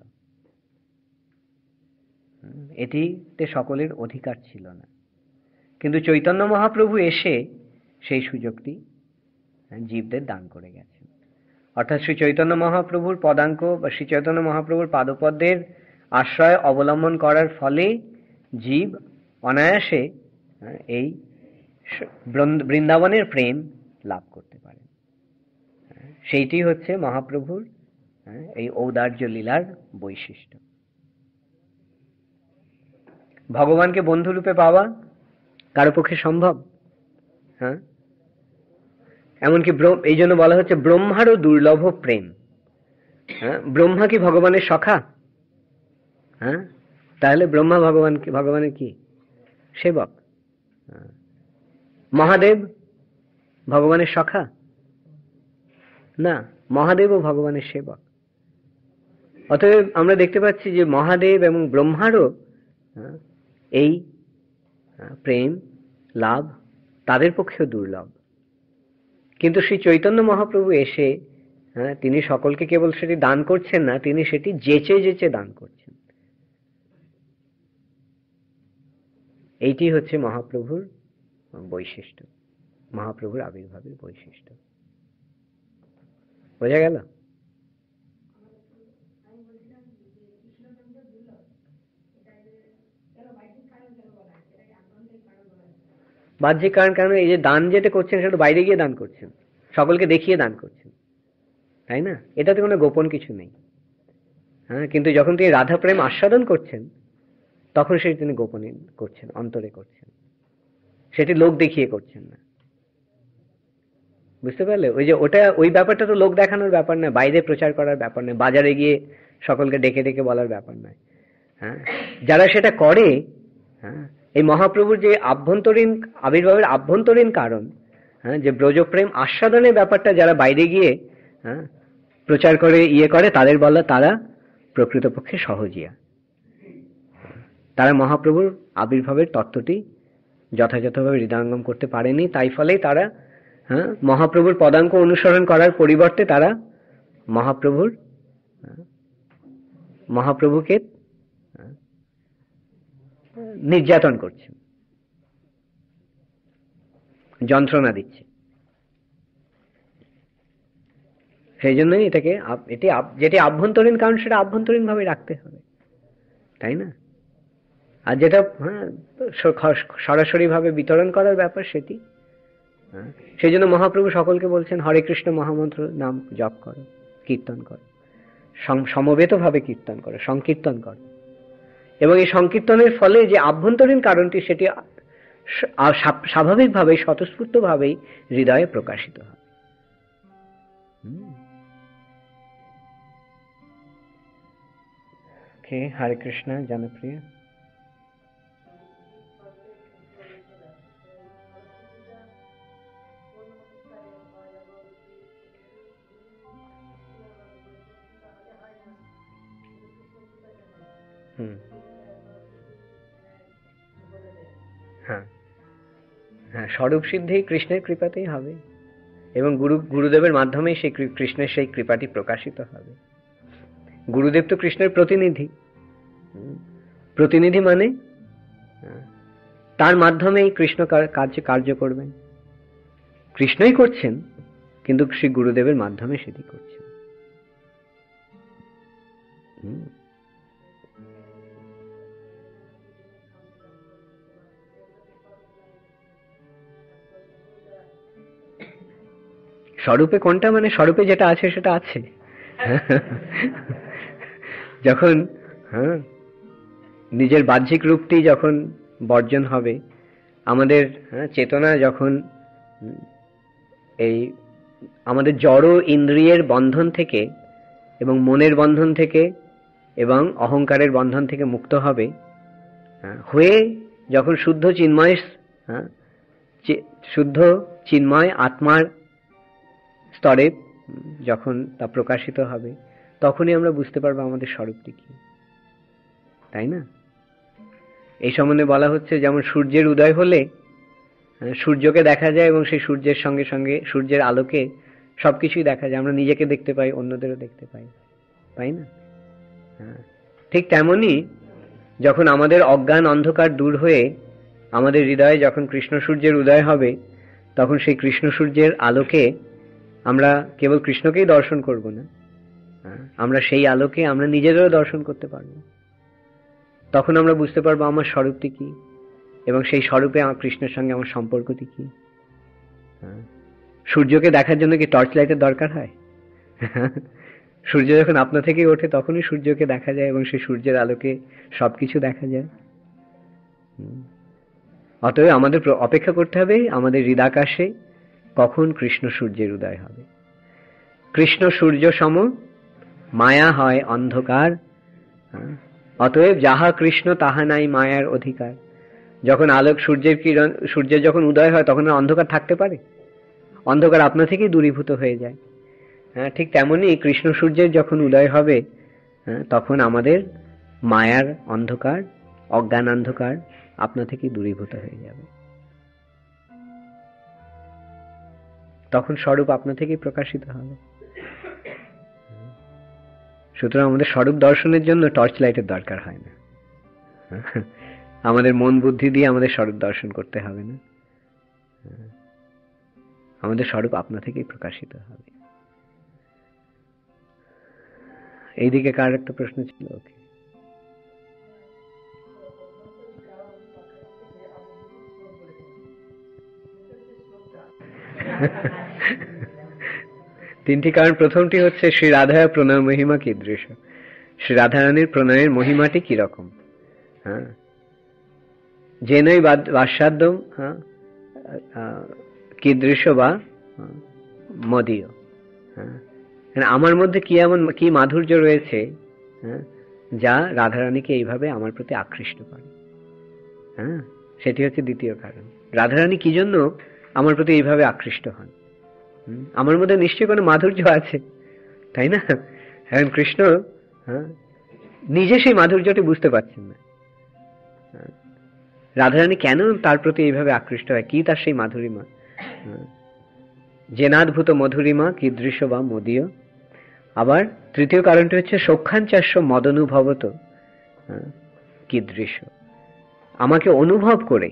এটিতে সকলের অধিকার ছিল না। কিন্তু চৈতন্য মহাপ্রভু এসে সেই সুযোগটি জীবদের দান করে গেছেন। অর্থাৎ শ্রী চৈতন্য মহাপ্রভুর পদাঙ্ক বা শ্রী চৈতন্য মহাপ্রভুর পাদপদ্মের আশ্রয় অবলম্বন করার ফলে জীব অনায়াসে এই বৃন্দাবনের প্রেম লাভ করতে পারে। সেইটি হচ্ছে মহাপ্রভুর এই ঔদার্য লীলার বৈশিষ্ট্য। ভগবানকে বন্ধুরূপে পাওয়া কারো পক্ষে সম্ভব? এমনকি এই জন্য বলা হচ্ছে ব্রহ্মারও দুর্লভ প্রেম। ব্রহ্মা কি ভগবানের সখা? তাহলে ব্রহ্মা ভগবানের কি সেবক? মহাদেব ভগবানের সখা? না, মহাদেবও ভগবানের সেবক। অতএব আমরা দেখতে পাচ্ছি যে মহাদেব এবং ব্রহ্মারও এই প্রেম লাভ তাদের পক্ষেও দুর্লভ। কিন্তু শ্রী চৈতন্য মহাপ্রভু এসে তিনি সকলকে কেবল সেটি দান করছেন না, তিনি সেটি যেচে যেচে দান করছেন। এইটি হচ্ছে মহাপ্রভুর বৈশিষ্ট্য, মহাপ্রভুর আবির্ভাবের বৈশিষ্ট্য। বোঝা গেল? বাহ্যিক কারণ কেন? এই যে দান যেটা করছেন সেটা বাইরে গিয়ে দান করছেন, সকলকে দেখিয়ে দান করছেন, তাই না? এটাতে কোনো গোপন কিছু নেই। কিন্তু যখন তিনি রাধা প্রেম আস্বাদন করছেন তখন সেটি তিনি গোপনে করছেন, অন্তরে করছেন, সেটি লোক দেখিয়ে করছেন না। বুঝতে পারলে? ওই যে ওই ব্যাপারটা তো লোক দেখানোর ব্যাপার নয়, বাইরে প্রচার করার ব্যাপার নয়, বাজারে গিয়ে সকলকে ডেকে ডেকে বলার ব্যাপার নয়। যারা সেটা করে, এই মহাপ্রভুর যে আভ্যন্তরীণ আবির্ভাবের আভ্যন্তরীণ কারণ, যে ব্রজপ্রেম আস্বাদনের ব্যাপারটা যারা বাইরে গিয়ে প্রচার করে করে তাদের বলা তারা প্রকৃতপক্ষে সহজিয়া। তারা মহাপ্রভুর আবির্ভাবের তত্ত্বটি যথাযথভাবে হৃদয়ঙ্গম করতে পারেনি, তাই ফলেই তারা মহাপ্রভুর পদাঙ্ক অনুসরণ করার পরিবর্তে তারা মহাপ্রভুকে নির্যাতন করছে, যন্ত্রণা দিচ্ছে। সেই জন্যই যেটি আভ্যন্তরীণ কারণ সেটা আভ্যন্তরীণ ভাবে রাখতে হবে, তাই না? আর যেটা সরাসরি ভাবে বিতরণ করার ব্যাপার সেটি, সেই জন্য মহাপ্রভু সকলকে বলছেন হরে কৃষ্ণ মহামন্ত্র নাম জপ করো, কীর্তন করো, সমবেত ভাবে কীর্তন করো, সংকীর্তন করো, এবং এই সংকীর্তনের ফলে যে আভ্যন্তরীণ কারণটি সেটি স্বাভাবিকভাবেই স্বতঃস্ফূর্তভাবেই হৃদয়ে প্রকাশিত হয়। হরে কৃষ্ণ জনপ্রিয়। স্বরূপ সিদ্ধি কৃষ্ণের কৃপাতেই হবে, এবং গুরুদেবের মাধ্যমেই সেই কৃষ্ণের সেই কৃপাটি প্রকাশিত হবে। গুরুদেব তো কৃষ্ণের প্রতিনিধি, প্রতিনিধি মানে তার মাধ্যমেই কৃষ্ণ কার্য করবেন। কৃষ্ণই করছেন, কিন্তু শ্রী গুরুদেবের মাধ্যমে সেটি করছেন। স্বরূপে কোনটা, মানে স্বরূপে যেটা আছে সেটা আছে। যখন নিজের বাহ্যিক রূপটি যখন বর্জন হবে, আমাদের চেতনা যখন এই আমাদের জড় ইন্দ্রিয়ের বন্ধন থেকে এবং মনের বন্ধন থেকে এবং অহংকারের বন্ধন থেকে মুক্ত হবে, হয়ে যখন শুদ্ধ চিন্ময় আত্মার স্তরে যখন তা প্রকাশিত হবে, তখনই আমরা বুঝতে পারবো আমাদের স্বরূপটি কি, তাই না? এই সম্বন্ধে বলা হচ্ছে, যেমন সূর্যের উদয় হলে সূর্যকে দেখা যায় এবং সেই সূর্যের সঙ্গে সঙ্গে সূর্যের আলোকে সবকিছুই দেখা যায়, আমরা নিজেকে দেখতে পাই, অন্যদেরও দেখতে পাই, তাই না? ঠিক তেমনি যখন আমাদের অজ্ঞান অন্ধকার দূর হয়ে আমাদের হৃদয়ে যখন কৃষ্ণ সূর্যের উদয় হবে, তখন সেই কৃষ্ণ সূর্যের আলোকে আমরা কেবল কৃষ্ণকেই দর্শন করব না, আমরা সেই আলোকে আমরা নিজেদেরও দর্শন করতে পারবো। তখন আমরা বুঝতে পারবো আমার স্বরূপটি কি, এবং সেই স্বরূপে আমার কৃষ্ণের সঙ্গে আমার সম্পর্কটি কি। সূর্যকে দেখার জন্য কি টর্চ লাইটের দরকার হয়? সূর্য যখন আপনা থেকেই ওঠে তখনই সূর্যকে দেখা যায় এবং সেই সূর্যের আলোকে সবকিছু দেখা যায়। অতএব আমাদের অপেক্ষা করতে হবে আমাদের হৃদাকাশে কখন কৃষ্ণ সূর্যের উদয় হবে। কৃষ্ণ সূর্য সম, মায়া হয় অন্ধকার। অতএব যাহা কৃষ্ণ তাহা নাই মায়ার অধিকার। যখন আলোক সূর্যের কিরণ, সূর্যের যখন উদয় হয়, তখন অন্ধকার থাকতে পারে? অন্ধকার আপনা থেকেই দূরীভূত হয়ে যায়। ঠিক তেমনি কৃষ্ণ সূর্যের যখন উদয় হবে, তখন আমাদের মায়ার অন্ধকার, অজ্ঞান অন্ধকার আপনা থেকেই দূরীভূত হয়ে যাবে। তখন স্বরূপ আপনা থেকেই প্রকাশিত হবে। সুতরাং আমাদের স্বরূপ দর্শনের জন্য টর্চ লাইটের দরকার হয় না। আমাদের মন বুদ্ধি দিয়ে আমাদের স্বরূপ দর্শন করতে হবে না, আমাদের স্বরূপ আপনা থেকেই প্রকাশিত হবে। এইদিকে কার একটা প্রশ্ন ছিল? ওকে, তিনটি কারণ। প্রথমটি হচ্ছে শ্রী রাধা প্রণয় মহিমা কীদৃশ, শ্রী রাধারানীর প্রণয়ের মহিমাটি কিরকম। জেনই বাস্যাদ্যম কীদৃশ বা মদীয়। আমার মধ্যে কি এমন কি মাধুর্য রয়েছে যা রাধারানীকে এইভাবে আমার প্রতি আকৃষ্ট করে। সেটি হচ্ছে দ্বিতীয় কারণ। রাধারানী কি জন্য আমার প্রতি এইভাবে আকৃষ্ট হন? আমার মধ্যে নিশ্চয়ই কোনো মাধুর্য আছে, তাই না? এখন কৃষ্ণ নিজে সেই মাধুর্যটি বুঝতে পারছেন না। রাধারানী কেন তার প্রতি এইভাবে আকৃষ্ট হয়, কি তার সেই মাধুরিমা? জেনাদ্ভূত মধুরিমা কীদৃশ বা মদীয়। আবার তৃতীয় কারণটি হচ্ছে সখ্যাঞ্চাস্য মদনুভবত কীদৃশ, আমাকে অনুভব করে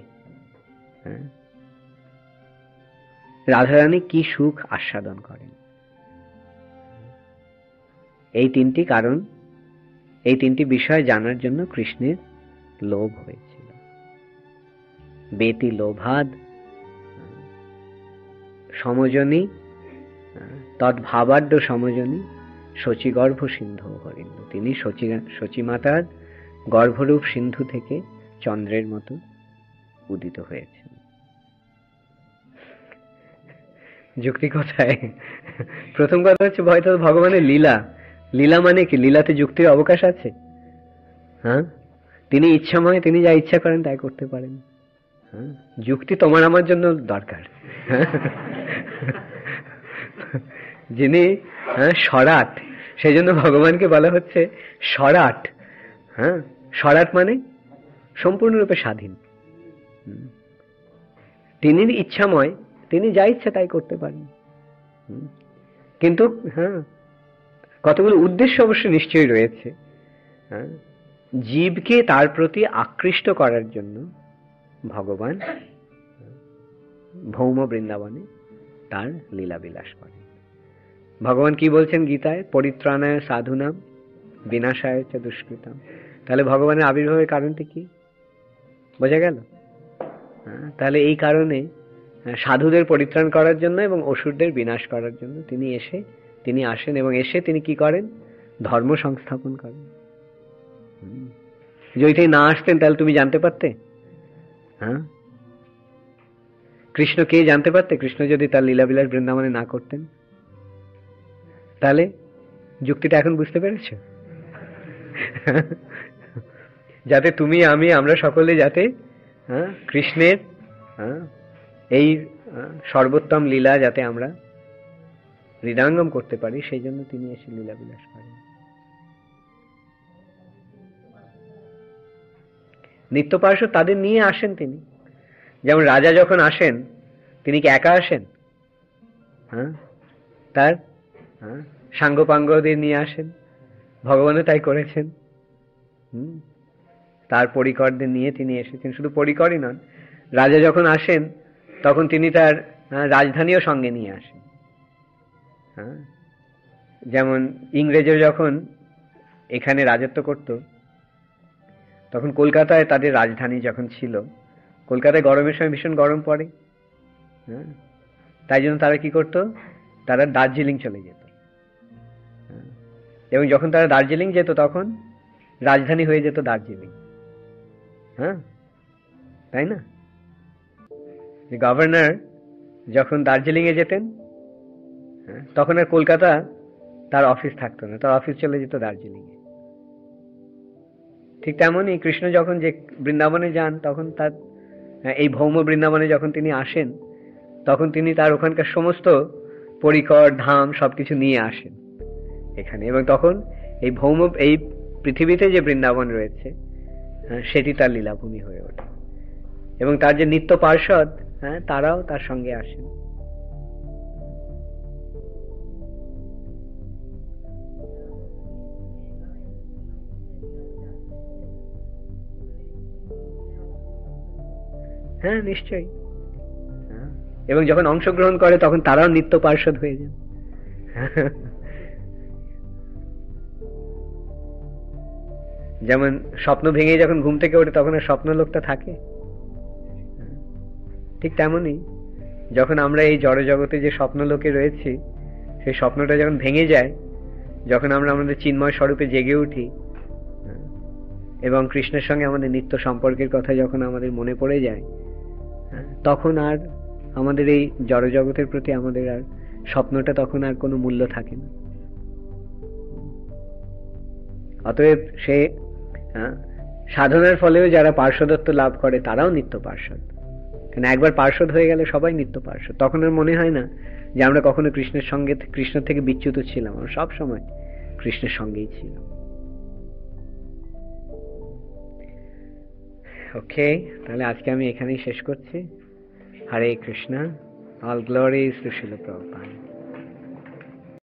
রাধারানী কি সুখ আস্বাদন করেন। এই তিনটি কারণ, এই তিনটি বিষয় জানার জন্য কৃষ্ণের লোভ হয়েছিল। বেতি লোভাদ সমজনী তদ্ভাবাড্য সমজনী শচীগর্ভ সিন্ধু হরিন্দু। তিনি শচীমাতার গর্ভরূপ সিন্ধু থেকে চন্দ্রের মতো উদিত হয়েছেন। যুক্তি কোথায়? প্রথম কথা হচ্ছে হয়তো ভগবানের লীলা। লীলা মানে কি? লীলাতে যুক্তির অবকাশ আছে? তিনি ইচ্ছাময়, তিনি যা ইচ্ছা করেন তাই করতে পারেন। যুক্তি তোমার আমার জন্য দরকার। যিনি সরাট, সেই জন্য ভগবানকে বলা হচ্ছে সরাট। সরাট মানে সম্পূর্ণরূপে স্বাধীন। তিনি ইচ্ছাময়, তিনি যা ইচ্ছা তাই করতে পারেন। কিন্তু কতগুলো উদ্দেশ্য অবশ্য নিশ্চয়ই রয়েছে। জীবকে তার প্রতি আকৃষ্ট করার জন্য ভগবান ভৌম বৃন্দাবনে তার লীলা বিলাস করেন। ভগবান কি বলছেন গীতায়? পরিত্রাণায় সাধুনাম বিনাশায় চ দুষ্কৃতাম। তাহলে ভগবানের আবির্ভাবের কারণটি কি বোঝা গেল? তাহলে এই কারণে সাধুদের পরিত্রাণ করার জন্য এবং অসুরদের বিনাশ করার জন্য তিনি আসেন, এবং এসে তিনি কি করেন? ধর্ম সংস্থাপন করেন। যদি না আসতেন তাহলে তুমি জানতে পারতে? হ্যাঁ, কৃষ্ণ কে জানতে পারতে কৃষ্ণ যদি তার লীলাবিলাস বৃন্দাবনে না করতেন? তাহলে যুক্তিটা এখন বুঝতে পেরেছ? যাতে তুমি আমরা সকলে যাতে কৃষ্ণের এই সর্বোত্তম লীলা যাতে আমরা হৃদয়ঙ্গম করতে পারি, সেই জন্য তিনি এসে লীলাবিলাস করেন। নিত্য পার্শ্বদ তাদের নিয়ে আসেন তিনি। যেমন রাজা যখন আসেন তিনি কি একা আসেন? তার সাঙ্গপাঙ্গদের নিয়ে আসেন। ভগবানও তাই করেছেন। তার পরিকরদের নিয়ে তিনি এসেছেন। শুধু পরিকরই নন, রাজা যখন আসেন তখন তিনি তার রাজধানীও সঙ্গে নিয়ে আসেন। যেমন ইংরেজরা যখন এখানে রাজত্ব করত তখন কলকাতায় তাদের রাজধানী যখন ছিল, কলকাতায় গরমের সময় ভীষণ গরম পড়ে, তাই জন্য তারা কি করত? তারা দার্জিলিং চলে যেত, এবং যখন তারা দার্জিলিং যেত তখন রাজধানী হয়ে যেত দার্জিলিং। তাই না? গভর্নর যখন দার্জিলিং এ যেতেন তখন আর কলকাতা তার অফিস থাকতো না, তার অফিস চলে যেত দার্জিলিং এ। ঠিক তেমনই কৃষ্ণ যখন যে বৃন্দাবনে যান তখন তার এই ভৌম বৃন্দাবনে যখন তিনি আসেন তখন তিনি তার ওখানকার সমস্ত পরিকর ধাম সবকিছু নিয়ে আসেন এখানে, এবং তখন এই পৃথিবীতে যে বৃন্দাবন রয়েছে সেটি তার লীলাভূমি হয়ে ওঠে, এবং তার যে নিত্য পার্ষদ তারাও তার সঙ্গে আসেন। হ্যাঁ, নিশ্চয়ই। এবং যখন অংশগ্রহণ করে তখন তারাও নিত্য পার্ষদ হয়ে যান। যেমন স্বপ্ন ভেঙে যখন ঘুম থেকে ওঠে তখন আর স্বপ্ন লোকটা থাকে, ঠিক তেমনি যখন আমরা এই জড় জগতে যে স্বপ্ন লোকে রয়েছি সেই স্বপ্নটা যখন ভেঙে যায়, যখন আমরা আমাদের চিন্ময় স্বরূপে জেগে উঠি এবং কৃষ্ণের সঙ্গে আমাদের নিত্য সম্পর্কের কথা যখন আমাদের মনে পড়ে যায়, তখন আর আমাদের এই জড় জগতের প্রতি আমাদের আর স্বপ্নটা তখন আর কোনো মূল্য থাকে না। অতএব সে সাধনার ফলেও যারা পার্শ্বদত্ব লাভ করে তারাও নিত্য পার্শ্বদ। কেন, একবার পার্শ্বদ হয়ে গেলে সবাই নিত্য পার্শ্বদ। তখন আর মনে হয় না যে আমরা কখনো কৃষ্ণ থেকে বিচ্যুত ছিলাম, আমরা সব সময় কৃষ্ণের সঙ্গেই ছিলাম। ওকে, তাহলে আজকে আমি এখানেই শেষ করছি। হরে কৃষ্ণ। অল গ্লোরিজ টু শিল প্রভুপাদ।